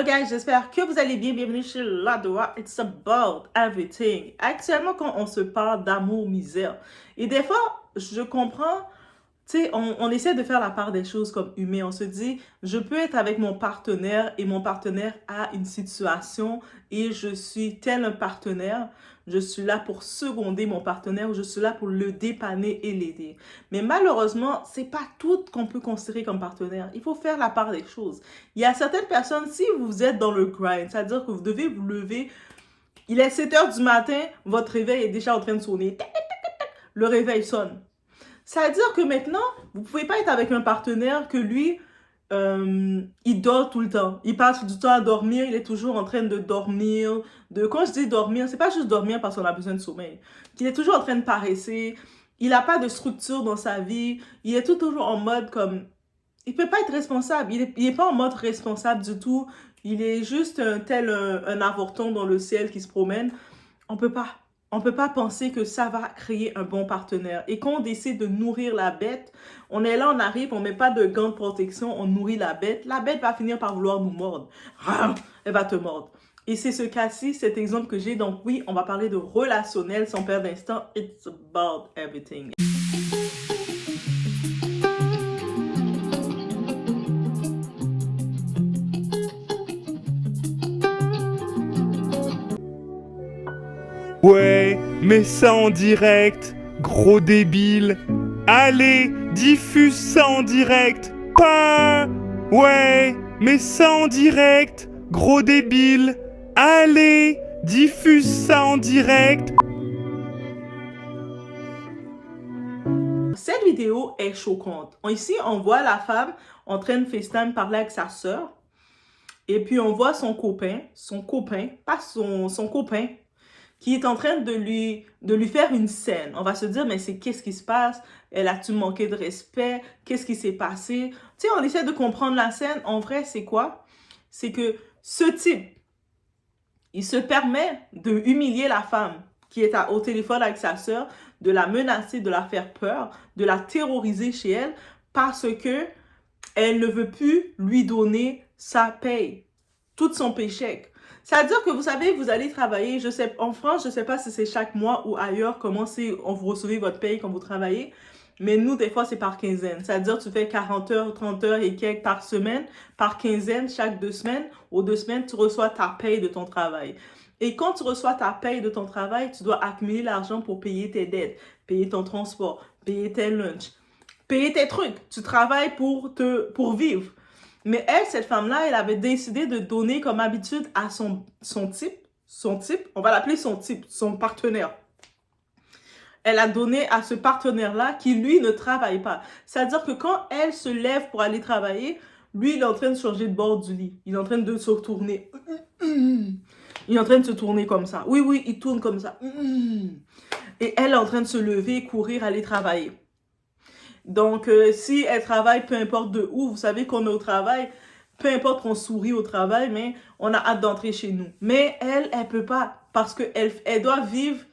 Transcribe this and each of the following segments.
Hello guys, j'espère que vous allez bien. Bienvenue chez Ladoa. It's about everything. Actuellement, quand on se parle d'amour, misère, et des fois, je comprends, tu sais, on essaie de faire la part des choses comme humain. On se dit, je peux être avec mon partenaire et mon partenaire a une situation et je suis tel un partenaire. Je suis là pour seconder mon partenaire ou je suis là pour le dépanner et l'aider. Mais malheureusement, c'est pas tout qu'on peut considérer comme partenaire. Il faut faire la part des choses. Il y a certaines personnes, si vous êtes dans le grind, c'est-à-dire que vous devez vous lever, il est 7 heures du matin, votre réveil est déjà en train de sonner. Le réveil sonne. C'est-à-dire que maintenant, vous ne pouvez pas être avec un partenaire que lui, il dort tout le temps. Il passe du temps à dormir, il est toujours en train de dormir. Quand je dis dormir, c'est pas juste dormir parce qu'on a besoin de sommeil. Il est toujours en train de paresser. Il n'a pas de structure dans sa vie. Il est toujours en mode comme... Il peut pas être responsable. Il est pas en mode responsable du tout. Il est juste un avorton dans le ciel qui se promène. On peut pas. On peut pas penser que ça va créer un bon partenaire. Et quand on décide de nourrir la bête, on est là, on arrive, on met pas de gants de protection, on nourrit la bête. La bête va finir par vouloir nous mordre. Elle va te mordre. Et c'est ce cas-ci, cet exemple que j'ai. Donc oui, on va parler de relationnel sans perdre d'instant. It's about everything. Ouais, mais ça en direct, gros débile. Allez, diffuse ça en direct. Pas. Ouais, mais ça en direct, gros débile. Allez, diffuse ça en direct. Cette vidéo est choquante. Ici, on voit la femme en train de FaceTime parler avec sa sœur. Et puis, on voit son copain, pas son copain, qui est en train de lui faire une scène. On va se dire, mais qu'est-ce qui se passe? Elle a-tu manqué de respect? Qu'est-ce qui s'est passé? Tu sais, on essaie de comprendre la scène. En vrai, c'est quoi? C'est que ce type, il se permet de humilier la femme qui est au téléphone avec sa sœur, de la menacer, de la faire peur, de la terroriser chez elle parce que elle ne veut plus lui donner sa paye, tout son paycheck. C'est-à-dire que vous savez, vous allez travailler, en France, je ne sais pas si c'est chaque mois ou ailleurs, comment vous recevez votre paye quand vous travaillez, mais nous, des fois, c'est par quinzaine. C'est-à-dire tu fais 40 heures, 30 heures et quelques par semaine, par quinzaine, chaque 2 semaines. Aux 2 semaines, tu reçois ta paye de ton travail. Et quand tu reçois ta paye de ton travail, tu dois accumuler l'argent pour payer tes dettes, payer ton transport, payer tes lunchs, payer tes trucs. Tu travailles pour vivre. Mais elle, cette femme-là, elle avait décidé de donner comme habitude à son type, on va l'appeler son type, son partenaire. Elle a donné à ce partenaire-là qui, lui, ne travaille pas. C'est-à-dire que quand elle se lève pour aller travailler, lui, il est en train de changer de bord du lit. Il est en train de se retourner. Il est en train de se tourner comme ça. Oui, il tourne comme ça. Et elle est en train de se lever, courir, aller travailler. Donc, si elle travaille, peu importe de où, vous savez qu'on est au travail, peu importe qu'on sourit au travail, mais on a hâte d'entrer chez nous. Mais elle peut pas parce qu'elle doit vivre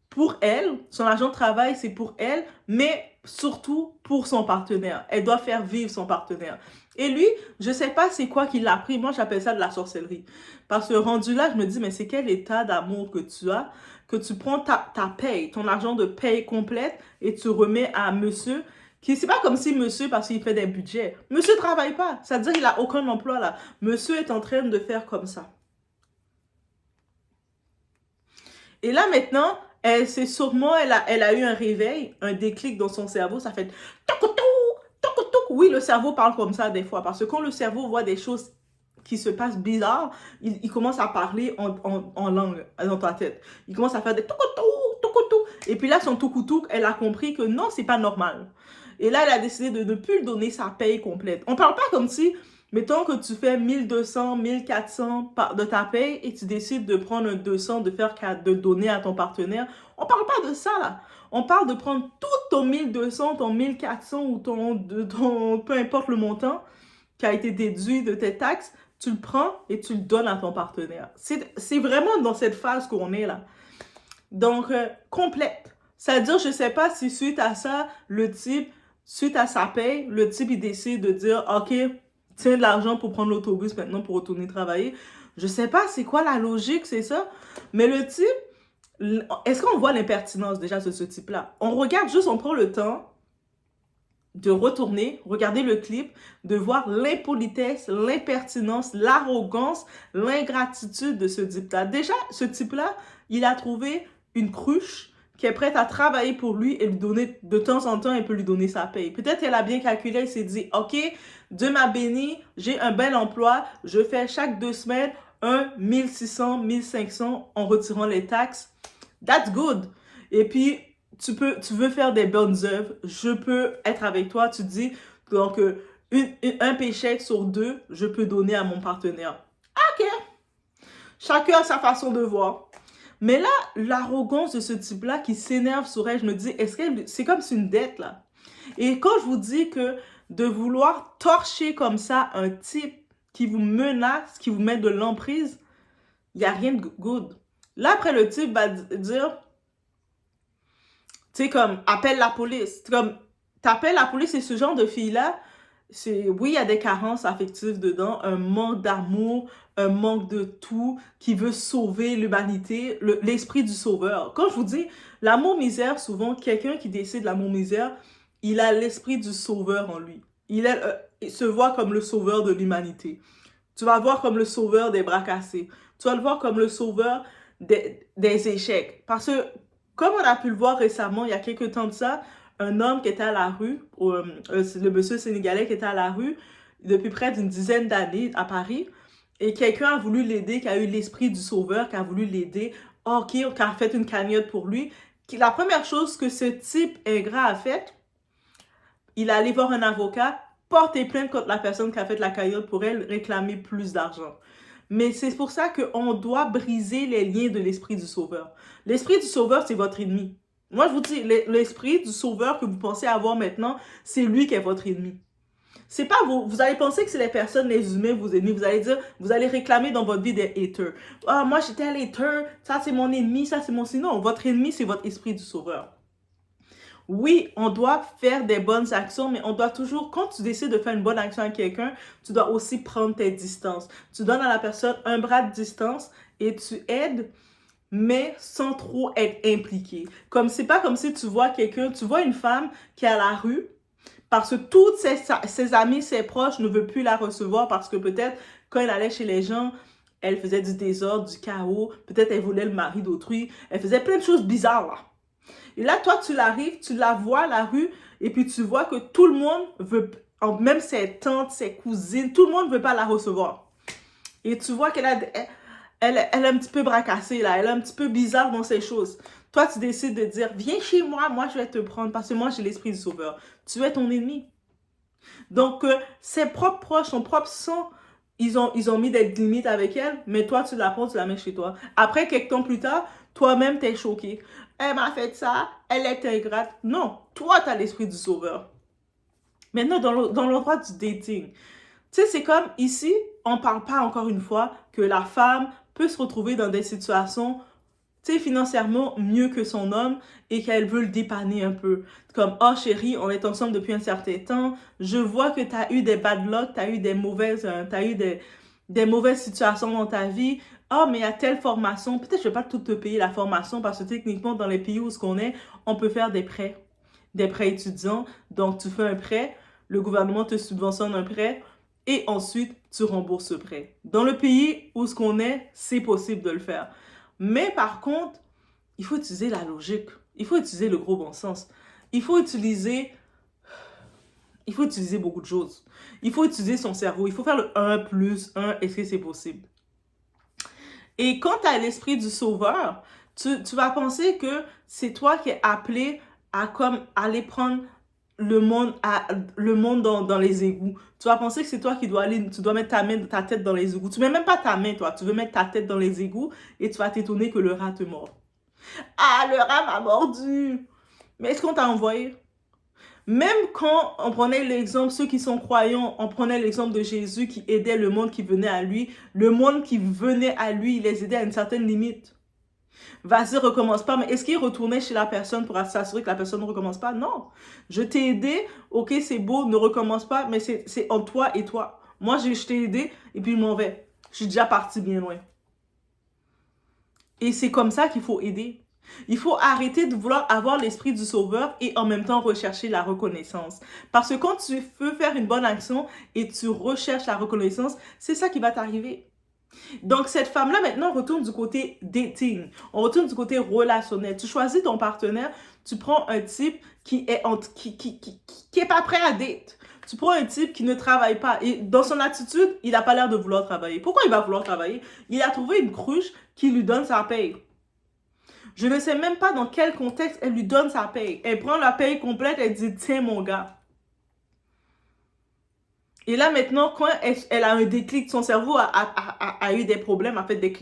pour elle. Son argent de travail, c'est pour elle, mais surtout pour son partenaire. Elle doit faire vivre son partenaire. Et lui, je sais pas c'est quoi qu'il a pris. Moi, j'appelle ça de la sorcellerie. Parce que rendu là, je me dis, mais c'est quel état d'amour que tu as, que tu prends ta paye, ton argent de paye complète et tu remets à monsieur. C'est pas comme si monsieur, parce qu'il fait des budgets, monsieur travaille pas. C'est-à-dire qu'il a aucun emploi là. Monsieur est en train de faire comme ça. Et là maintenant, elle a eu un réveil, un déclic dans son cerveau. Ça fait toc. Oui, le cerveau parle comme ça des fois. Parce que quand le cerveau voit des choses qui se passent bizarres, il commence à parler en langue dans ta tête. Il commence à faire des toc. Et puis là, son touk, elle a compris que non, c'est pas normal. Et là, elle a décidé de ne plus lui donner sa paye complète. On parle pas comme si, mettons que tu fais 1200, 1400 de ta paye et tu décides de prendre un 200, de donner à ton partenaire. On parle pas de ça, là. On parle de prendre tout ton 1200, ton 1400 ou peu importe le montant qui a été déduit de tes taxes, tu le prends et tu le donnes à ton partenaire. C'est vraiment dans cette phase qu'on est là. Donc, complète. C'est-à-dire, je ne sais pas si suite à ça, suite à sa paye, le type, il décide de dire, OK, tient de l'argent pour prendre l'autobus maintenant pour retourner travailler. Je sais pas c'est quoi la logique, c'est ça. Mais le type, est-ce qu'on voit l'impertinence déjà de ce type-là? On regarde juste, on prend le temps de retourner, regarder le clip, de voir l'impolitesse, l'impertinence, l'arrogance, l'ingratitude de ce type-là. Déjà, ce type-là, il a trouvé une cruche qui est prête à travailler pour lui et lui donner, de temps en temps, elle peut lui donner sa paye. Peut-être qu'elle a bien calculé, elle s'est dit, OK, Dieu m'a béni, j'ai un bel emploi, je fais chaque 2 semaines 1600, 1500 en retirant les taxes. That's good. Et puis, tu veux faire des bonnes œuvres, je peux être avec toi, tu dis, donc un paycheck sur 2, je peux donner à mon partenaire. OK. Chacun a sa façon de voir. Mais là, l'arrogance de ce type-là qui s'énerve sur elle, je me dis, est-ce que c'est comme c'est une dette, là? Et quand je vous dis que de vouloir torcher comme ça un type qui vous menace, qui vous met de l'emprise, il n'y a rien de good. Là, après, le type va dire, tu sais, comme, appelle la police. Comme, t'appelles la police et ce genre de fille-là, oui, il y a des carences affectives dedans, un manque d'amour, un manque de tout, qui veut sauver l'humanité, l'esprit du sauveur. Quand je vous dis, l'amour-misère, souvent, quelqu'un qui décide l'amour-misère, il a l'esprit du sauveur en lui. Il se voit comme le sauveur de l'humanité. Tu vas le voir comme le sauveur des bras cassés. Tu vas le voir comme le sauveur des échecs. Parce que, comme on a pu le voir récemment, il y a quelques temps de ça, un homme qui était à la rue, le monsieur sénégalais qui était à la rue depuis près d'une dizaine d'années à Paris, et quelqu'un a voulu l'aider, qui a eu l'esprit du sauveur, qui a voulu l'aider, qui a fait une cagnotte pour lui. La première chose que ce type ingrat a fait, il est allé voir un avocat, porter plainte contre la personne qui a fait la cagnotte pour elle, réclamer plus d'argent. Mais c'est pour ça qu'on doit briser les liens de l'esprit du sauveur. L'esprit du sauveur, c'est votre ennemi. Moi, je vous dis, l'esprit du sauveur que vous pensez avoir maintenant, c'est lui qui est votre ennemi. C'est pas vous. Vous allez penser que c'est les personnes, les humains, vos ennemis. Vous allez dire, vous allez réclamer dans votre vie des haters. Ah, moi, j'étais un hater. Ça, c'est mon ennemi. Ça, c'est mon... Non, votre ennemi, c'est votre esprit du sauveur. Oui, on doit faire des bonnes actions, mais on doit toujours, quand tu décides de faire une bonne action à quelqu'un, tu dois aussi prendre tes distances. Tu donnes à la personne un bras de distance et tu aides, mais sans trop être impliqué. Comme c'est pas comme si tu vois quelqu'un, tu vois une femme qui est à la rue, parce que toutes ses amis, ses proches ne veulent plus la recevoir parce que peut-être quand elle allait chez les gens, elle faisait du désordre, du chaos, peut-être elle volait le mari d'autrui, elle faisait plein de choses bizarres là. Et là, toi, tu l'arrives, tu la vois à la rue, et puis tu vois que tout le monde veut, même ses tantes, ses cousines, tout le monde ne veut pas la recevoir. Et tu vois qu'elle elle est un petit peu bracassée, là, elle est un petit peu bizarre dans ses choses. Toi, tu décides de dire, viens chez moi je vais te prendre, parce que moi, j'ai l'esprit du sauveur. Tu es ton ennemi. Donc, ses propres proches, son propre sang, ils ont mis des limites avec elle, mais toi, tu la prends, tu la mets chez toi. Après, quelques temps plus tard, toi-même, t'es choqué. Elle m'a fait ça, elle est ingrate. Non, toi, tu as l'esprit du sauveur. Maintenant, dans l'endroit du dating, tu sais, c'est comme ici, on ne parle pas encore une fois que la femme peut se retrouver dans des situations, tu sais, financièrement mieux que son homme et qu'elle veut le dépanner un peu. Comme, oh chérie, on est ensemble depuis un certain temps, je vois que tu as eu des bad luck, tu as eu des mauvaises situations dans ta vie. Ah, mais il y a telle formation. Peut-être que je ne vais pas tout te payer la formation parce que techniquement, dans les pays où on est, on peut faire des prêts étudiants. Donc, tu fais un prêt, le gouvernement te subventionne un prêt et ensuite, tu rembourses ce prêt. Dans le pays où on est, c'est possible de le faire. Mais par contre, il faut utiliser la logique. Il faut utiliser le gros bon sens. Il faut utiliser beaucoup de choses. Il faut utiliser son cerveau. Il faut faire le 1 plus 1. Est-ce que c'est possible? Et quand tu as l'esprit du sauveur, tu vas penser que c'est toi qui es appelé à comme aller prendre le monde dans les égouts. Tu vas penser que c'est toi qui dois aller, tu dois mettre ta tête dans les égouts. Tu mets même pas ta main, toi. Tu veux mettre ta tête dans les égouts et tu vas t'étonner que le rat te mord. Ah, le rat m'a mordu! Mais est-ce qu'on t'a envoyé? Même quand on prenait l'exemple, ceux qui sont croyants, on prenait l'exemple de Jésus qui aidait le monde qui venait à lui. Le monde qui venait à lui, il les aidait à une certaine limite. Vas-y, recommence pas. Mais est-ce qu'il retournait chez la personne pour s'assurer que la personne ne recommence pas? Non. Je t'ai aidé, ok, c'est beau, ne recommence pas, mais c'est en toi et toi. Moi, je t'ai aidé et puis je m'en vais. Je suis déjà partie bien loin. Et c'est comme ça qu'il faut aider. Il faut arrêter de vouloir avoir l'esprit du sauveur et en même temps rechercher la reconnaissance. Parce que quand tu veux faire une bonne action et tu recherches la reconnaissance, c'est ça qui va t'arriver. Donc, cette femme-là, maintenant, retourne du côté dating. On retourne du côté relationnel. Tu choisis ton partenaire, tu prends un type qui est pas prêt à date. Tu prends un type qui ne travaille pas. Et dans son attitude, il n'a pas l'air de vouloir travailler. Pourquoi il va vouloir travailler? Il a trouvé une cruche qui lui donne sa paye. Je ne sais même pas dans quel contexte elle lui donne sa paye. Elle prend la paye complète, elle dit, tiens mon gars. Et là maintenant, quand elle a un déclic, son cerveau a eu des problèmes, a fait des...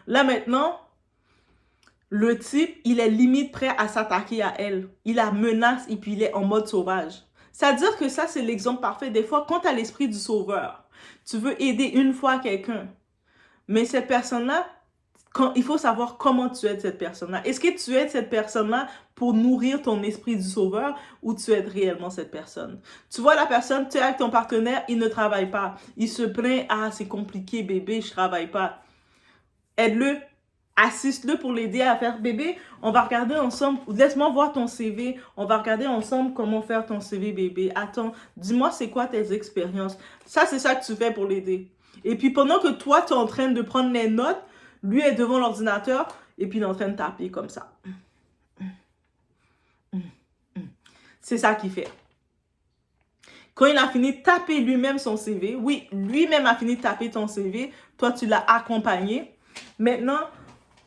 Là maintenant, le type, il est limite prêt à s'attaquer à elle. Il la menace et puis il est en mode sauvage. C'est-à-dire que ça, c'est l'exemple parfait. Des fois, quand tu as l'esprit du sauveur, tu veux aider une fois quelqu'un. Mais cette personne-là, il faut savoir comment tu aides cette personne-là. Est-ce que tu aides cette personne-là pour nourrir ton esprit du sauveur ou tu aides réellement cette personne? Tu vois la personne, tu es avec ton partenaire, il ne travaille pas. Il se plaint, ah c'est compliqué bébé, je travaille pas. Aide-le, assiste-le pour l'aider à faire bébé. On va regarder ensemble, laisse-moi voir ton CV. On va regarder ensemble comment faire ton CV bébé. Attends, dis-moi c'est quoi tes expériences. Ça c'est ça que tu fais pour l'aider. Et puis pendant que toi tu es en train de prendre les notes, lui est devant l'ordinateur et puis il est en train de taper comme ça. C'est ça qu'il fait. Quand il a fini de taper lui-même son CV, oui, lui-même a fini de taper ton CV, toi tu l'as accompagné. Maintenant,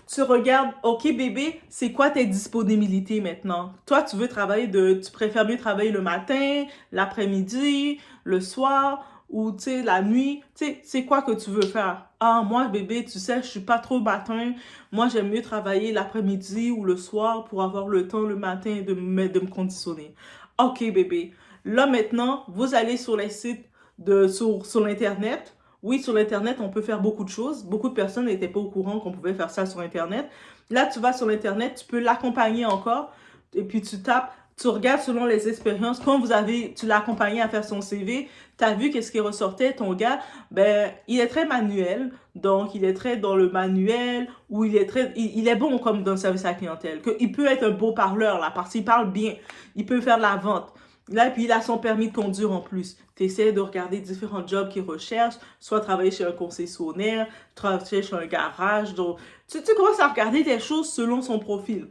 tu regardes, ok bébé, c'est quoi tes disponibilités maintenant? Toi, tu veux travailler tu préfères mieux travailler le matin, l'après-midi, le soir ou tu sais la nuit, tu sais c'est quoi que tu veux faire? Ah moi bébé, tu sais je suis pas trop matin, moi j'aime mieux travailler l'après-midi ou le soir pour avoir le temps le matin de me conditionner. Ok bébé, là maintenant vous allez sur les sites sur l'internet. Oui, sur l'internet on peut faire beaucoup de choses, beaucoup de personnes n'étaient pas au courant qu'on pouvait faire ça sur internet. Là tu vas sur l'internet, tu peux l'accompagner encore et puis tu regardes selon les expériences. Quand tu l'as accompagné à faire son CV, tu as vu qu'est-ce qui ressortait, ton gars, ben, il est très manuel. Donc, il est très dans le manuel, ou il est bon comme dans le service à la clientèle. Il peut être un beau parleur, là, parce qu'il parle bien. Il peut faire de la vente. Là, puis il a son permis de conduire en plus. Tu essaies de regarder différents jobs qu'il recherche, soit travailler chez un concessionnaire, travailler chez un garage. Donc, tu commences à regarder des choses selon son profil.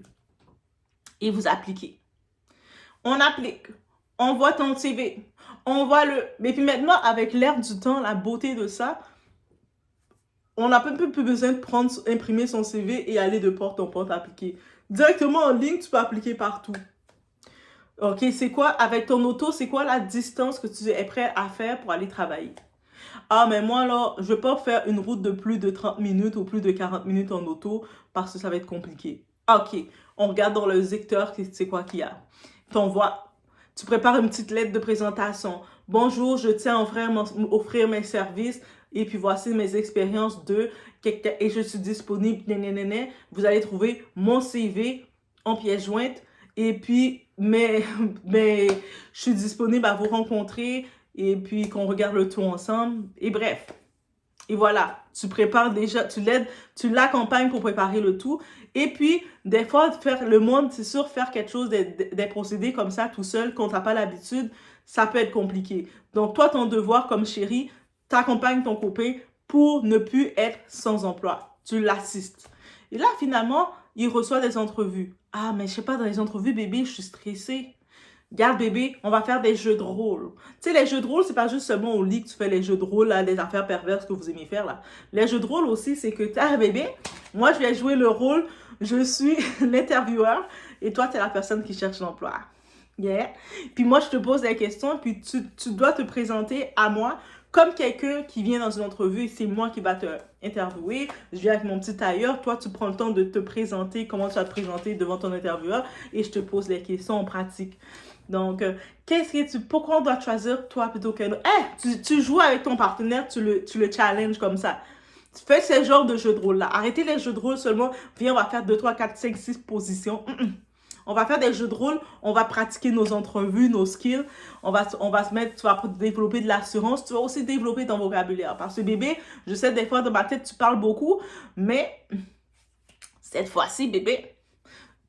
Et vous appliquez. On applique, on voit ton CV, on voit Mais puis maintenant, avec l'air du temps, la beauté de ça, on n'a même plus besoin de imprimer son CV et aller de porte en porte appliquer. Directement en ligne, tu peux appliquer partout. Ok, c'est quoi, avec ton auto, c'est quoi la distance que tu es prêt à faire pour aller travailler? Ah, mais moi, là, je ne veux pas faire une route de plus de 30 minutes ou plus de 40 minutes en auto parce que ça va être compliqué. Ok, on regarde dans le secteur, c'est quoi qu'il y a. T'envoies, tu prépares une petite lettre de présentation. Bonjour, je tiens à offrir mes services et puis voici mes expériences et je suis disponible. Vous allez trouver mon CV en pièce jointe et puis je suis disponible à vous rencontrer et puis qu'on regarde le tout ensemble. Et bref. Et voilà, tu prépares déjà, tu l'aides, tu l'accompagnes pour préparer le tout. Et puis, des fois, c'est sûr, faire quelque chose, des procédés comme ça tout seul, quand tu n'as pas l'habitude, ça peut être compliqué. Donc, toi, ton devoir comme chérie, t'accompagnes ton copain pour ne plus être sans emploi. Tu l'assistes. Et là, finalement, il reçoit des entrevues. Ah, mais je sais pas, dans les entrevues, bébé, je suis stressée. Regarde bébé, on va faire des jeux de rôle. Tu sais, les jeux de rôle, c'est pas juste seulement au lit que tu fais les jeux de rôle, là, des affaires perverses que vous aimez faire, là. Les jeux de rôle aussi, c'est que, ah bébé, moi je vais jouer le rôle, je suis l'intervieweur, et toi, tu es la personne qui cherche l'emploi. Yeah. Puis moi, je te pose des questions, puis tu dois te présenter à moi comme quelqu'un qui vient dans une entrevue et c'est moi qui va te interviewer. Je viens avec mon petit tailleur. Toi, tu prends le temps de te présenter, comment tu vas te présenter devant ton intervieweur et je te pose les questions en pratique. Donc, pourquoi on doit choisir toi plutôt qu'un autre? Tu joues avec ton partenaire, tu le challenges comme ça. Tu fais ce genre de jeu de rôle-là. Arrêtez les jeux de rôle seulement. Viens, on va faire 2, 3, 4, 5, 6 positions. On va faire des jeux de rôle, on va pratiquer nos entrevues, nos skills, on va se mettre, tu vas développer de l'assurance, tu vas aussi développer ton vocabulaire. Parce que bébé, je sais des fois dans ma tête, tu parles beaucoup, mais cette fois-ci, bébé,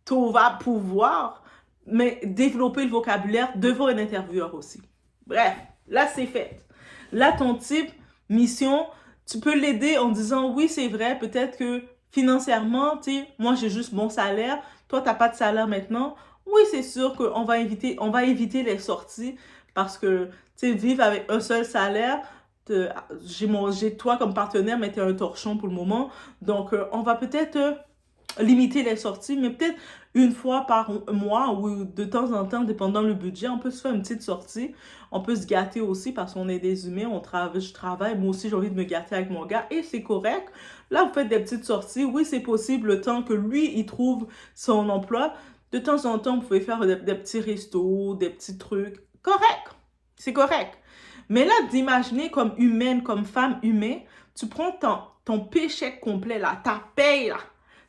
tu vas pouvoir développer le vocabulaire devant un intervieweur aussi. Bref, là, c'est fait. Là, ton type, mission, tu peux l'aider en disant, oui, c'est vrai, peut-être que financièrement, tu sais, moi, j'ai juste mon salaire, toi, tu n'as pas de salaire maintenant. Oui, c'est sûr qu'on va éviter les sorties parce que, tu sais, vivre avec un seul salaire, j'ai toi comme partenaire, mais tu es un torchon pour le moment. Donc, on va peut-être limiter les sorties, mais peut-être une fois par mois ou de temps en temps, dépendant le budget, on peut se faire une petite sortie. On peut se gâter aussi parce qu'on est des humains, je travaille, moi aussi j'ai envie de me gâter avec mon gars et c'est correct. Là, vous faites des petites sorties. Oui, c'est possible le temps que lui, il trouve son emploi. De temps en temps, vous pouvez faire des petits restos, des petits trucs. Correct. C'est correct. Mais là, d'imaginer comme humaine, comme femme humaine, tu prends ton paycheck complet, là, ta paye, là.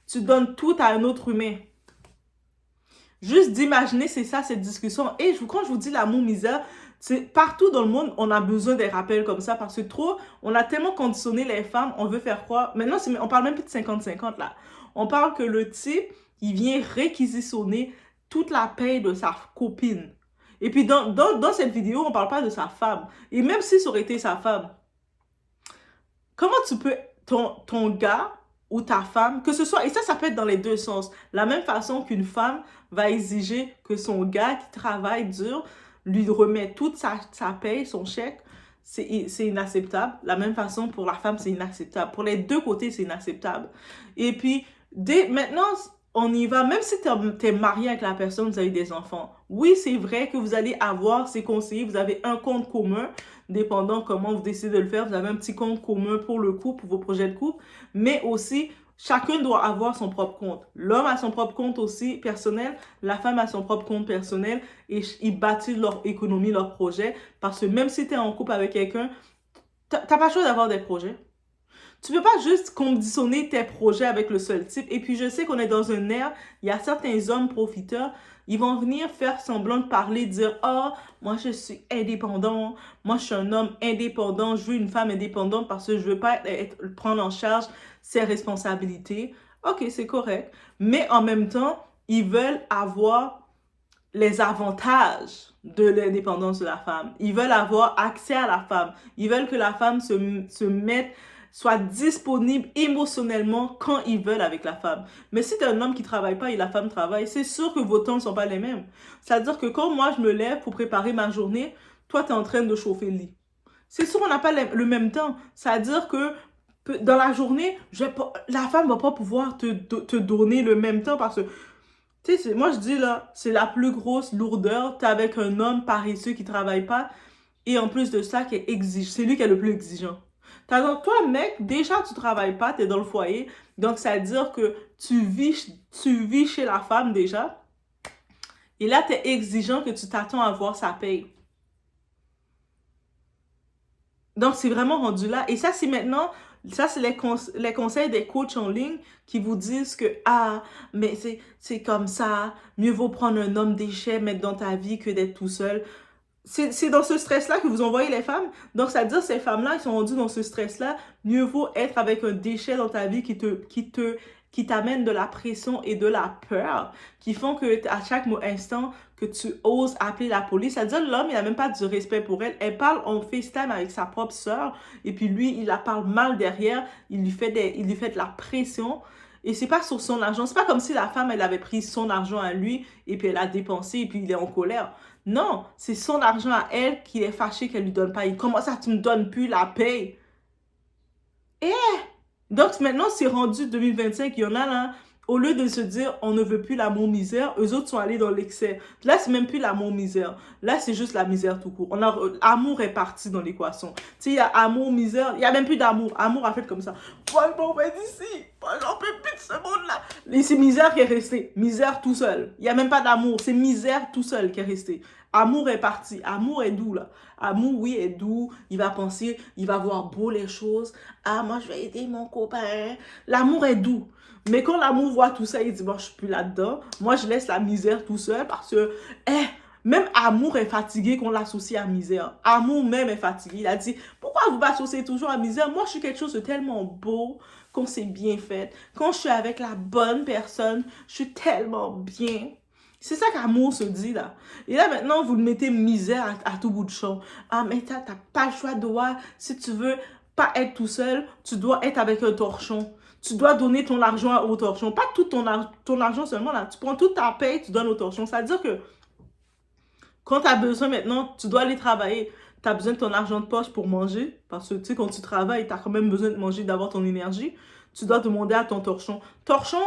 Tu donnes tout à un autre humain. Juste d'imaginer, c'est ça, cette discussion. Et quand je vous dis l'amour misère, partout dans le monde, on a besoin des rappels comme ça parce que on a tellement conditionné les femmes, on veut faire croire. Maintenant, on parle même plus de 50-50 là. On parle que le type, il vient réquisitionner toute la paye de sa copine. Et puis, dans cette vidéo, on parle pas de sa femme. Et même si ça aurait été sa femme, comment tu peux, ton gars ou ta femme, que ce soit, et ça peut être dans les deux sens, la même façon qu'une femme va exiger que son gars qui travaille dur lui remet toute sa paye, son chèque, c'est inacceptable. La même façon pour la femme, c'est inacceptable. Pour les deux côtés, c'est inacceptable. Et puis, maintenant, on y va, même si tu es marié avec la personne, vous avez des enfants. Oui, c'est vrai que vous allez avoir ces conseillers, vous avez un compte commun, dépendant comment vous décidez de le faire, vous avez un petit compte commun pour le couple, pour vos projets de couple, mais aussi, chacun doit avoir son propre compte. L'homme a son propre compte aussi personnel, la femme a son propre compte personnel, et ils bâtissent leur économie, leur projet, parce que même si tu es en couple avec quelqu'un, t'as pas le choix d'avoir des projets. Tu peux pas juste conditionner tes projets avec le seul type. Et puis, je sais qu'on est dans un ère, il y a certains hommes profiteurs, ils vont venir faire semblant de parler, dire « Oh, moi, je suis indépendant. Moi, je suis un homme indépendant. Je veux une femme indépendante parce que je veux pas prendre en charge ses responsabilités. » Ok, c'est correct. Mais en même temps, ils veulent avoir les avantages de l'indépendance de la femme. Ils veulent avoir accès à la femme. Ils veulent que la femme se mette soit disponible émotionnellement quand ils veulent avec la femme. Mais si tu es un homme qui ne travaille pas et la femme travaille, c'est sûr que vos temps ne sont pas les mêmes. C'est-à-dire que quand moi, je me lève pour préparer ma journée, toi, tu es en train de chauffer le lit. C'est sûr qu'on n'a pas le même temps. C'est-à-dire que dans la journée, la femme ne va pas pouvoir te donner le même temps parce que, tu sais, moi, je dis là, c'est la plus grosse lourdeur. Tu es avec un homme paresseux qui ne travaille pas et en plus de ça, qui est exigeant. C'est lui qui est le plus exigeant. Donc, toi, mec, déjà, tu travailles pas, tu es dans le foyer. Donc, ça veut dire que tu vis chez la femme déjà. Et là, tu es exigeant que tu t'attends à voir sa paye. Donc, c'est vraiment rendu là. Et ça, c'est maintenant, ça, c'est les conseils des coachs en ligne qui vous disent que, ah, mais c'est comme ça, mieux vaut prendre un homme déchet, mettre dans ta vie que d'être tout seul. C'est dans ce stress-là que vous envoyez les femmes. Donc, ça veut dire que ces femmes-là, ils sont rendues dans ce stress-là. Mieux vaut être avec un déchet dans ta vie qui t'amène de la pression et de la peur, qui font que à chaque instant que tu oses appeler la police. C'est-à-dire l'homme, il n'a même pas du respect pour elle. Elle parle en FaceTime avec sa propre sœur, et puis lui, il la parle mal derrière, il lui fait de la pression. Et c'est pas sur son argent. C'est pas comme si la femme, elle avait pris son argent à lui, et puis elle a dépensé, et puis il est en colère. Non, c'est son argent à elle qu'il est fâché qu'elle lui donne pas. Comment ça, tu me donnes plus la paye? Donc maintenant, c'est rendu 2025, il y en a là, au lieu de se dire on ne veut plus l'amour misère, eux autres sont allés dans l'excès. Là, c'est même plus l'amour misère. Là, c'est juste la misère tout court. Amour est parti dans l'équation. Tu sais, il y a amour, misère, il n'y a même plus d'amour. Amour a fait comme ça. Moi, je m'en vais d'ici. Moi, j'en peux plus de ce monde-là. Et c'est misère qui est restée. Misère tout seul. Il n'y a même pas d'amour. C'est misère tout seul qui est resté. Amour est parti. Amour est doux, là. Amour, oui, est doux. Il va penser, il va voir beau les choses. Ah, moi, je vais aider mon copain. L'amour est doux. Mais quand l'amour voit tout ça, il dit, bon, je suis plus là-dedans. Moi, je laisse la misère tout seul parce que, même amour est fatigué qu'on l'associe à misère. Amour même est fatigué. Il a dit, pourquoi vous m'associez toujours à misère? Moi, je suis quelque chose de tellement beau qu'on s'est bien fait. Quand je suis avec la bonne personne, je suis tellement bien. C'est ça qu'amour se dit là. Et là maintenant, vous le mettez misère à tout bout de champ. Ah, mais t'as pas le choix de voir. Si tu veux pas être tout seul, tu dois être avec un torchon. Tu dois donner ton argent au torchon. Pas tout ton argent seulement là. Tu prends toute ta paye, tu donnes au torchon. Ça veut dire que quand tu as besoin maintenant, tu dois aller travailler. Tu as besoin de ton argent de poche pour manger. Parce que tu sais, quand tu travailles, tu as quand même besoin de manger, d'avoir ton énergie. Tu dois demander à ton torchon. Torchon,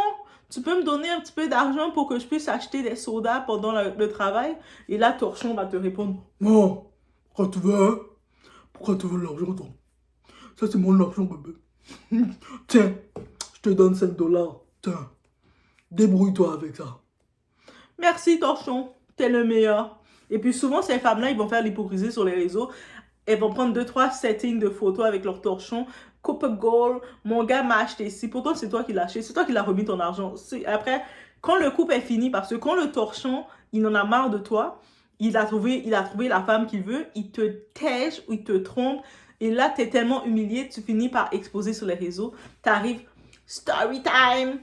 tu peux me donner un petit peu d'argent pour que je puisse acheter des sodas pendant le travail? Et là, torchon va te répondre, non, pourquoi tu veux, hein? Pourquoi tu veux l'argent, toi? Ça, c'est mon argent, bébé. Tiens, je te donne 5 $. Tiens, débrouille-toi avec ça. Merci, torchon. T'es le meilleur. Et puis souvent, ces femmes-là, ils vont faire l'hypocrisie sur les réseaux. Elles vont prendre 2-3 settings de photos avec leur torchon. Coupe goal, mon gars m'a acheté ici. Pourtant, c'est toi qui l'as acheté. C'est toi qui l'as remis ton argent. Après, quand le couple est fini, parce que quand le torchon, il en a marre de toi, il a trouvé la femme qu'il veut, il te tège ou il te trompe. Et là, tu es tellement humilié, tu finis par exposer sur les réseaux. Tu arrives, story time.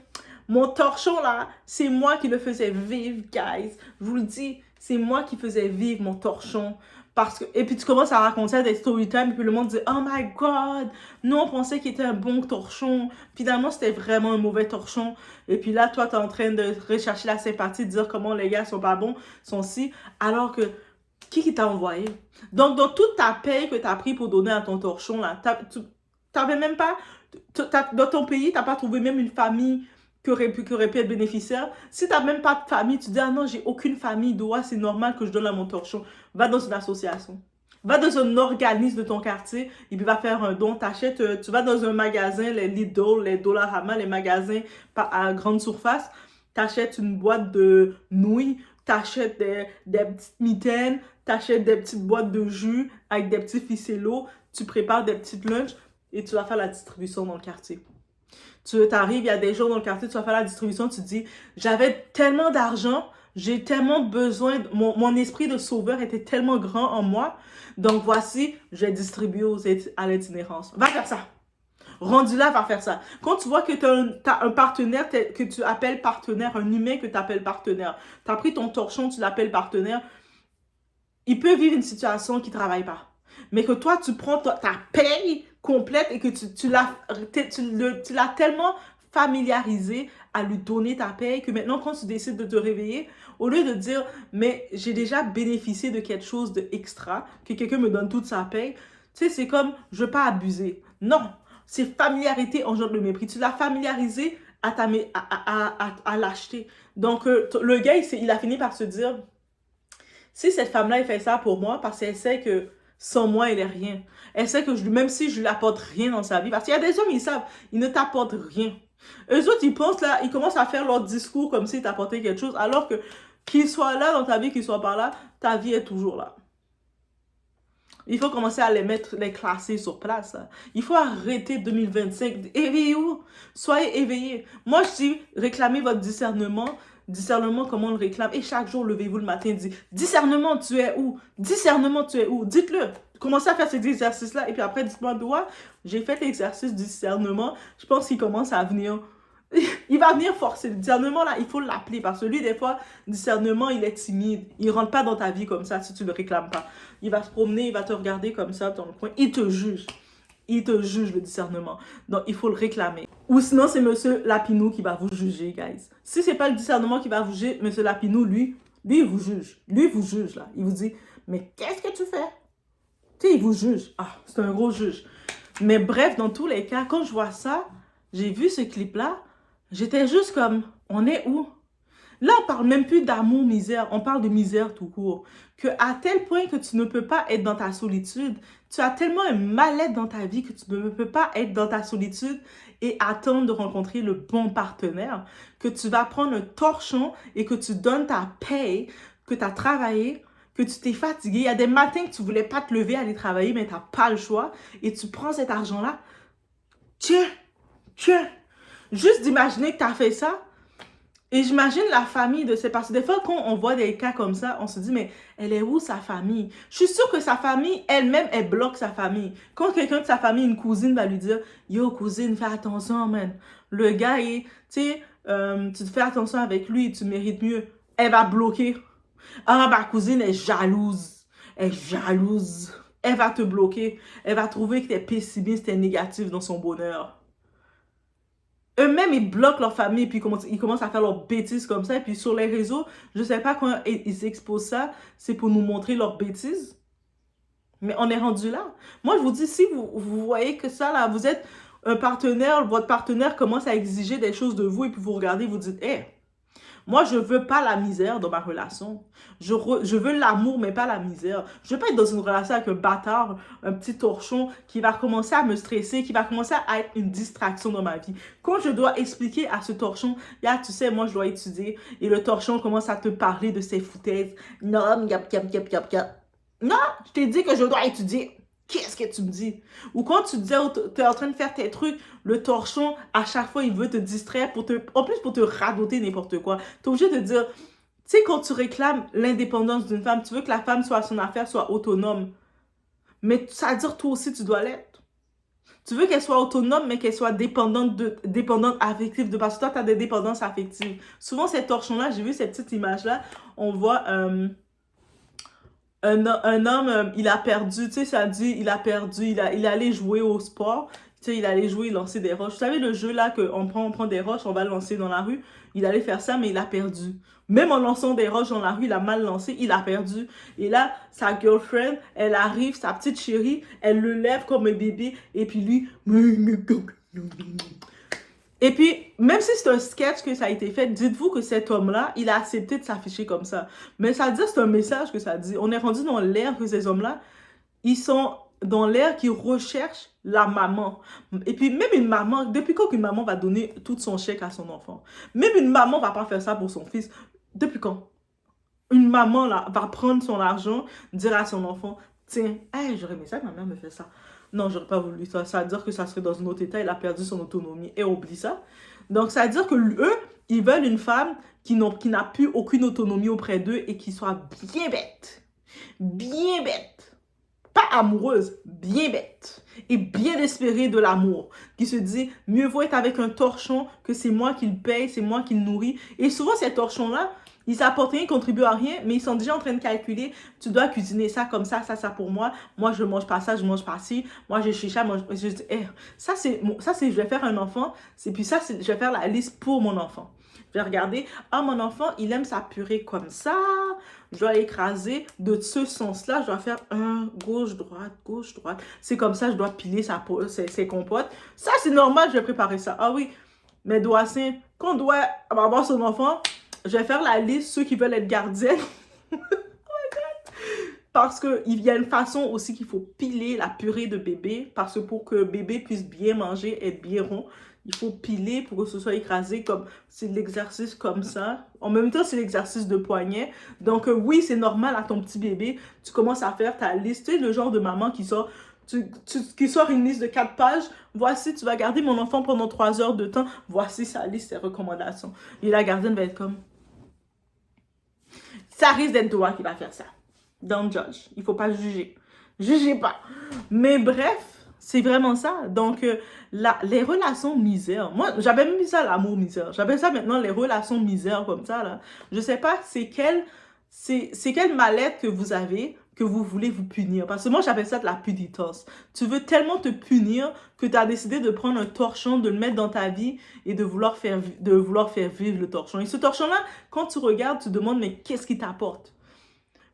Mon torchon là, c'est moi qui le faisais vivre, guys. Je vous le dis, c'est moi qui faisais vivre mon torchon. Parce que, et puis tu commences à raconter des story time, et puis le monde dit, oh my god, nous on pensait qu'il était un bon torchon. Finalement, c'était vraiment un mauvais torchon. Et puis là, toi, tu es en train de rechercher la sympathie, de dire comment les gars sont pas bons, sont si. Alors que, qui t'a envoyé? Donc, dans toute ta paye que tu as pris pour donner à ton torchon, là, tu n'avais même pas, dans ton pays, tu n'as pas trouvé même une famille qui aurait pu être bénéficiaire. Si tu n'as même pas de famille, tu dis, ah non, j'ai aucune famille, doigt, c'est normal que je donne à mon torchon. Va dans une association. Va dans un organisme de ton quartier et puis va faire un don. Tu vas dans un magasin, les Lidl, les Dollarama, les magasins à grande surface. Tu achètes une boîte de nouilles, tu achètes des petites mitaines, tu achètes des petites boîtes de jus avec des petits ficellos, tu prépares des petites lunchs et tu vas faire la distribution dans le quartier. Tu arrives, il y a des gens dans le quartier, tu vas faire la distribution, tu te dis, j'avais tellement d'argent, j'ai tellement besoin, mon esprit de sauveur était tellement grand en moi, donc voici, je vais distribuer à l'itinérance. Va faire ça. Rendu là, va faire ça. Quand tu vois que tu as un partenaire que tu appelles partenaire, un humain que tu appelles partenaire, tu as pris ton torchon, tu l'appelles partenaire, il peut vivre une situation qui ne travaille pas. Mais que toi, tu prends ta paye complète et que tu l'as tellement familiarisé à lui donner ta paye que maintenant, quand tu décides de te réveiller, au lieu de dire, mais j'ai déjà bénéficié de quelque chose d'extra, que quelqu'un me donne toute sa paye, tu sais, c'est comme, je ne veux pas abuser. Non, c'est familiarité engendre le mépris. Tu l'as familiarisé à l'acheter. Donc, le gars, il a fini par se dire, si cette femme-là, elle fait ça pour moi, parce qu'elle sait que sans moi, elle est rien. Elle sait que même si je lui apporte rien dans sa vie, parce qu'il y a des hommes, ils savent, ils ne t'apportent rien. Eux autres, ils pensent là, ils commencent à faire leur discours comme s'ils t'apportaient quelque chose, alors que qu'ils soient là dans ta vie, qu'ils soient par là, ta vie est toujours là. Il faut commencer à les classer sur place. Là. Il faut arrêter 2025. Éveillez-vous. Soyez éveillés. Moi, je dis, réclamez votre discernement. Discernement, comment on le réclame? Et chaque jour, levez-vous le matin et dites, discernement, tu es où? Discernement, tu es où? Dites-le. Commencez à faire cet exercice-là. Et puis après, dites-moi, doigt, j'ai fait l'exercice du discernement. Je pense qu'il commence à venir. Il va venir forcer. Le discernement, là, il faut l'appeler. Parce que lui, des fois, discernement, il est timide. Il ne rentre pas dans ta vie comme ça si tu ne le réclames pas. Il va se promener, il va te regarder comme ça dans le coin. Il te juge. Il te juge, le discernement. Donc, il faut le réclamer. Ou sinon, c'est Monsieur Lapinou qui va vous juger, guys. Si ce n'est pas le discernement qui va vous juger, Monsieur Lapinou, lui, il vous juge. Lui, il vous juge, là. Il vous dit, mais qu'est-ce que tu fais? Tu sais, il vous juge. Ah, c'est un gros juge. Mais bref, dans tous les cas, quand je vois ça, j'ai vu ce clip-là, j'étais juste comme, on est où? Là, on parle même plus d'amour, misère. On parle de misère tout court. Que à tel point que tu ne peux pas être dans ta solitude, tu as tellement un mal-être dans ta vie que tu ne peux pas être dans ta solitude et attendre de rencontrer le bon partenaire, que tu vas prendre un torchon et que tu donnes ta paye, que tu as travaillé, que tu t'es fatigué, il y a des matins que tu voulais pas te lever, aller travailler, mais tu n'as pas le choix, et tu prends cet argent-là, tiens, juste d'imaginer que tu as fait ça, et j'imagine la famille de ces personnes. Des fois, quand on voit des cas comme ça, on se dit, mais elle est où sa famille? Je suis sûre que sa famille, elle-même, elle bloque sa famille. Quand quelqu'un de sa famille, une cousine, va lui dire, yo, cousine, fais attention, man. Le gars, tu sais, tu te fais attention avec lui, tu mérites mieux. Elle va bloquer. Ah, ma cousine est jalouse. Elle est jalouse. Elle va te bloquer. Elle va trouver que tu es pessimiste et négatif dans son bonheur. Eux-mêmes, ils bloquent leur famille, puis ils commencent à faire leurs bêtises comme ça. Et puis sur les réseaux, je sais pas quand ils exposent ça, c'est pour nous montrer leurs bêtises. Mais on est rendu là. Moi, je vous dis, si vous voyez que ça, là, vous êtes un partenaire, votre partenaire commence à exiger des choses de vous, et puis vous regardez, vous dites, hé, moi, je veux pas la misère dans ma relation. Je veux l'amour, mais pas la misère. Je veux pas être dans une relation avec un bâtard, un petit torchon qui va commencer à me stresser, qui va commencer à être une distraction dans ma vie. Quand je dois expliquer à ce torchon, tu sais, moi, je dois étudier, et le torchon commence à te parler de ses foutaises. Non, non, je t'ai dit que je dois étudier. Qu'est-ce que tu me dis? Ou quand tu disais, tu es en train de faire tes trucs, le torchon, à chaque fois, il veut te distraire, en plus pour te radoter n'importe quoi. Tu es obligé de dire, tu sais, quand tu réclames l'indépendance d'une femme, tu veux que la femme soit à son affaire, soit autonome. Mais ça veut dire, toi aussi, tu dois l'être. Tu veux qu'elle soit autonome, mais qu'elle soit dépendante affective. Parce que toi, tu as des dépendances affectives. Souvent, ces torchons-là, j'ai vu cette petite image-là, on voit... Un homme, il a perdu, tu sais, ça dit, il a perdu, il est allé jouer au sport, tu sais, il allait jouer, lancer des roches. Vous savez, le jeu là, on prend des roches, on va le lancer dans la rue, il allait faire ça, mais il a perdu. Même en lançant des roches dans la rue, il a mal lancé, il a perdu. Et là, sa girlfriend, elle arrive, sa petite chérie, elle le lève comme un bébé, et puis lui... Et puis, même si c'est un sketch que ça a été fait, dites-vous que cet homme-là, il a accepté de s'afficher comme ça. Mais ça veut dire, c'est un message que ça dit. On est rendu dans l'ère que ces hommes-là, ils sont dans l'ère qui recherchent la maman. Et puis, même une maman, depuis quand une maman va donner tout son chèque à son enfant? Même une maman va pas faire ça pour son fils. Depuis quand? Une maman, là, va prendre son argent, dire à son enfant, tiens, hey, j'aurais aimé ça que ma mère me fait ça. Non, j'aurais pas voulu ça. Ça veut dire que ça serait dans un autre état. Il a perdu son autonomie. Et oublie ça. Donc, ça veut dire que eux, ils veulent une femme qui n'a plus aucune autonomie auprès d'eux et qui soit bien bête. Bien bête. Pas amoureuse, bien bête. Et bien espérée de l'amour. Qui se dit, mieux vaut être avec un torchon que c'est moi qui le paye, c'est moi qui le nourris. Et souvent, ces torchons-là, ils apportent rien, ils contribuent à rien, mais ils sont déjà en train de calculer. Tu dois cuisiner ça comme ça pour moi. Moi, je mange pas ça, je mange pas ci. Moi, je chicha, je dis, ça, je vais faire un enfant. Puis ça, je vais faire la liste pour mon enfant. Je vais regarder, mon enfant, il aime sa purée comme ça. Je dois l'écraser de ce sens-là. Je dois faire gauche, droite. C'est comme ça, je dois piler ses compotes. Ça, c'est normal, je vais préparer ça. Ah oui, mais Doissin, quand on doit avoir son enfant... Je vais faire la liste, ceux qui veulent être gardiennes. Oh my God. Parce qu'il y a une façon aussi qu'il faut piler la purée de bébé. Parce que pour que bébé puisse bien manger, être bien rond, il faut piler pour que ce soit écrasé. Comme c'est l'exercice comme ça. En même temps, c'est l'exercice de poignet. Donc oui, c'est normal à ton petit bébé. Tu commences à faire ta liste. Tu sais, le genre de maman qui sort... qui sort une liste de 4 pages. Voici, tu vas garder mon enfant pendant 3 heures de temps. Voici sa liste, ses recommandations. Et la gardienne va être comme... Ça risque d'être toi qui va faire ça. Don't judge. Il faut pas juger. Jugez pas. Mais bref, c'est vraiment ça. Donc, les relations misères. Moi, j'avais mis ça l'amour misère. J'appelle ça maintenant les relations misères comme ça, là. Je sais pas c'est quel mal-être que vous avez, que vous voulez vous punir. Parce que moi, j'appelle ça de la punitence. Tu veux tellement te punir que tu as décidé de prendre un torchon, de le mettre dans ta vie et de vouloir faire vivre le torchon. Et ce torchon-là, quand tu regardes, tu te demandes, mais qu'est-ce qu'il t'apporte?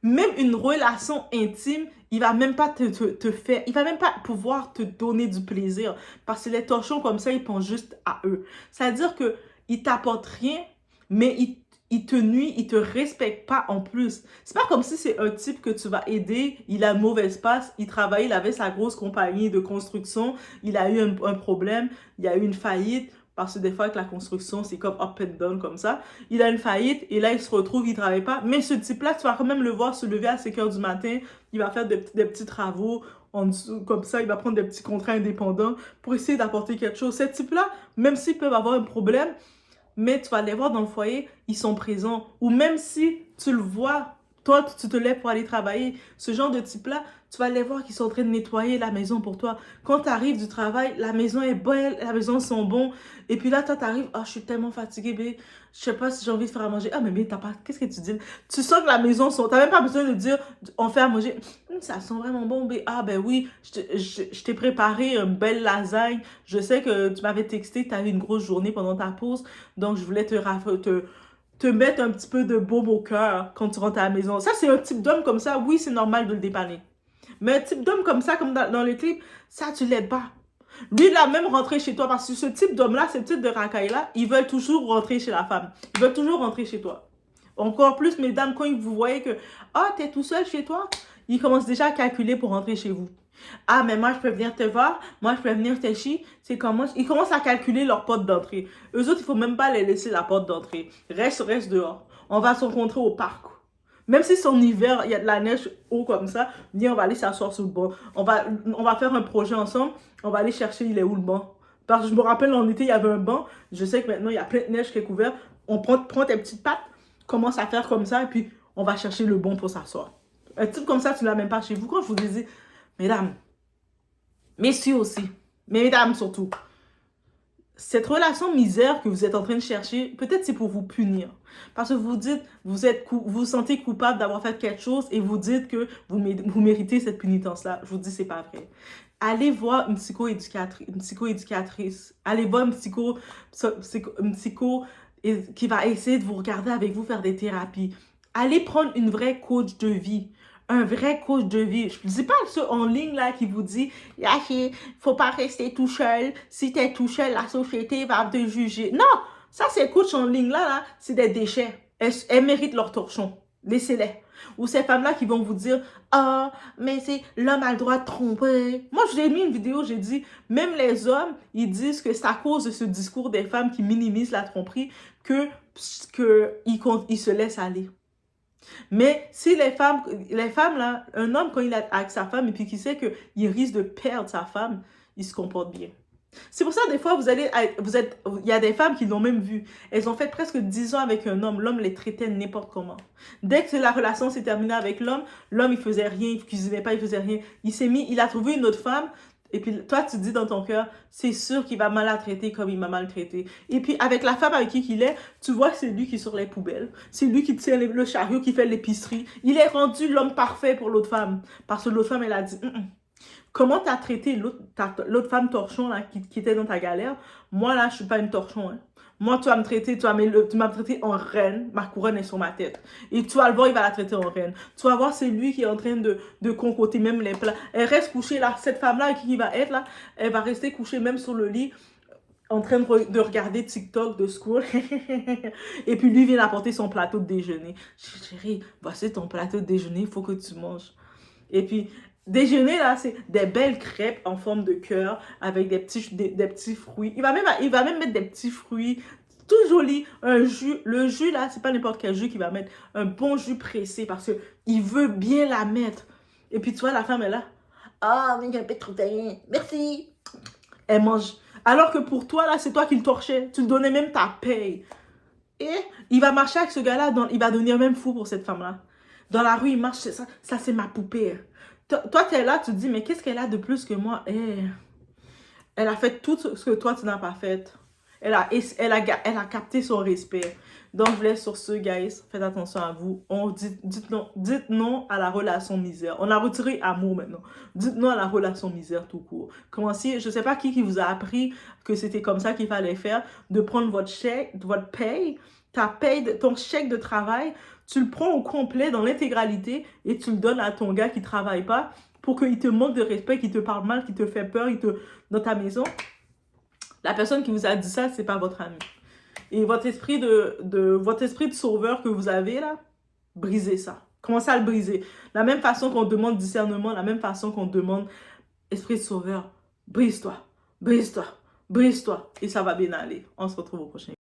Même une relation intime, il va même pas il va même pas pouvoir te donner du plaisir. Parce que les torchons comme ça, ils pensent juste à eux. C'est-à-dire que ils t'apportent rien, mais il te nuit, il te respecte pas en plus. C'est pas comme si c'est un type que tu vas aider, il a une mauvaise passe, il travaille, il avait sa grosse compagnie de construction, il a eu un problème, il a eu une faillite. parce que des fois avec la construction, c'est comme up and down comme ça. Il a une faillite et là, il se retrouve, il ne travaille pas. Mais ce type-là, tu vas quand même le voir se lever à 5 heures du matin. Il va faire des petits travaux en dessous, comme ça. Il va prendre des petits contrats indépendants pour essayer d'apporter quelque chose. Ce type-là, même s'ils peuvent avoir un problème, mais tu vas les voir dans le foyer, ils sont présents. Ou même si tu le vois, toi, tu te lèves pour aller travailler, ce genre de type-là, tu vas les voir qui sont en train de nettoyer la maison pour toi. Quand tu arrives du travail, la maison est belle, la maison sent bon. Et puis là, toi, tu arrives, ah, je suis tellement fatiguée, bébé. Je sais pas si j'ai envie de faire à manger. Ah, mais t'as pas, qu'est-ce que tu dis? Tu sens que la maison sent, t'as même pas besoin de dire, on fait à manger. Ça sent vraiment bon, bébé. Ah, ben oui, je t'ai préparé une belle lasagne. Je sais que tu m'avais texté que tu avais une grosse journée pendant ta pause. Donc, je voulais te mettre un petit peu de baume au cœur quand tu rentres à la maison. Ça, c'est un type d'homme comme ça. Oui, c'est normal de le dépanner. Mais un type d'homme comme ça, comme dans le clip, ça, tu l'aides pas. Lui, il a même rentré chez toi parce que ce type d'homme-là, ce type de racaille-là, ils veulent toujours rentrer chez la femme. Ils veulent toujours rentrer chez toi. Encore plus, mesdames, quand vous voyez que, ah, t'es tout seul chez toi, ils commencent déjà à calculer pour rentrer chez vous. Ah, mais moi, je peux venir te voir. Moi, je peux venir te chier. C'est comment? Ils commencent à calculer leur porte d'entrée. Eux autres, il faut même pas les laisser la porte d'entrée. Reste dehors. On va se rencontrer au parc. Même si c'est en hiver, il y a de la neige haut comme ça, viens, on va aller s'asseoir sur le banc. On va faire un projet ensemble. On va aller chercher, il est où le banc? Parce que je me rappelle, en été, il y avait un banc. Je sais que maintenant, il y a plein de neige qui est couvert. On prend tes petites pattes, commence à faire comme ça, et puis on va chercher le banc pour s'asseoir. Un type comme ça, tu ne l'as même pas chez vous. Quand je vous dis, mesdames, messieurs aussi, mais mesdames surtout, cette relation misère que vous êtes en train de chercher, peut-être c'est pour vous punir. Parce que vous dites, vous sentez coupable d'avoir fait quelque chose et vous dites que vous méritez cette pénitence-là. Je vous dis, c'est pas vrai. Allez voir une psychoéducatrice. Allez voir une psycho qui va essayer de vous regarder avec vous, faire des thérapies. Allez prendre une vraie coach de vie. Un vrai coach de vie. Je ne dis pas ceux en ligne là qui vous dit il faut pas rester tout seul. Si tu es tout seul, la société va te juger. Non, ça c'est coach en ligne là, c'est des déchets. Elles méritent leur torchon. Laissez-les. Ou ces femmes-là qui vont vous dire ah, mais c'est l'homme a le droit de tromper. Moi, j'ai mis une vidéo, j'ai dit même les hommes, ils disent que c'est à cause de ce discours des femmes qui minimisent la tromperie que ils se laissent aller. Mais si les femmes là, un homme quand il est avec sa femme et puis qu'il sait qu'il risque de perdre sa femme, il se comporte bien. C'est pour ça, des fois, il y a des femmes qui l'ont même vu. Elles ont fait presque 10 ans avec un homme. L'homme les traitait n'importe comment. Dès que la relation s'est terminée avec l'homme, il faisait rien, il cuisinait pas, il faisait rien. Il a trouvé une autre femme. Et puis, toi, tu dis dans ton cœur, c'est sûr qu'il va mal la traiter comme il m'a maltraité. Et puis, avec la femme avec qui il est, tu vois que c'est lui qui est sur les poubelles. C'est lui qui tient le chariot, qui fait l'épicerie. Il est rendu l'homme parfait pour l'autre femme. Parce que l'autre femme, elle a dit, comment t'as traité l'autre femme torchon là, qui était dans ta galère? Moi, là, je suis pas une torchon. Hein. Moi, tu m'as traité en reine. Ma couronne est sur ma tête. Et tu vas le voir, il va la traiter en reine. Tu vas voir, c'est lui qui est en train de concocter même les plats. Elle reste couchée là. Cette femme-là qui va être là, elle va rester couchée même sur le lit en train de regarder TikTok, de scroll. Et puis lui vient apporter son plateau de déjeuner. Chérie, voici ton plateau de déjeuner, il faut que tu manges. Et puis, déjeuner, là, c'est des belles crêpes en forme de cœur avec des petits fruits. Il va même mettre des petits fruits tout jolis. Un jus. Le jus, là, c'est pas n'importe quel jus qu'il va mettre. Un bon jus pressé parce qu'il veut bien la mettre. Et puis, tu vois, la femme est là. Ah, mais il y a un peu de protéines. Merci. Elle mange. Alors que pour toi, là, c'est toi qui le torchais. Tu lui donnais même ta paye. Et il va marcher avec ce gars-là. Il va devenir même fou pour cette femme-là. Dans la rue, il marche. Ça c'est ma poupée. Toi, tu es là, tu te dis, mais qu'est-ce qu'elle a de plus que moi? Elle a fait tout ce que toi, tu n'as pas fait. Elle a capté son respect. Donc, je vous laisse sur ce, guys. Faites attention à vous. Dites non à la relation misère. On a retiré amour maintenant. Dites non à la relation misère tout court. Commencez, je ne sais pas qui vous a appris que c'était comme ça qu'il fallait faire, de prendre votre chèque, votre paye, ton chèque de travail, tu le prends au complet dans l'intégralité et tu le donnes à ton gars qui ne travaille pas pour qu'il te manque de respect, qu'il te parle mal, qu'il te fait peur, dans ta maison. La personne qui vous a dit ça, ce n'est pas votre ami. Et votre esprit de sauveur que vous avez là, brisez ça. Commencez à le briser. La même façon qu'on demande discernement, la même façon qu'on demande esprit de sauveur, brise-toi, brise-toi. brise-toi et ça va bien aller. On se retrouve au prochain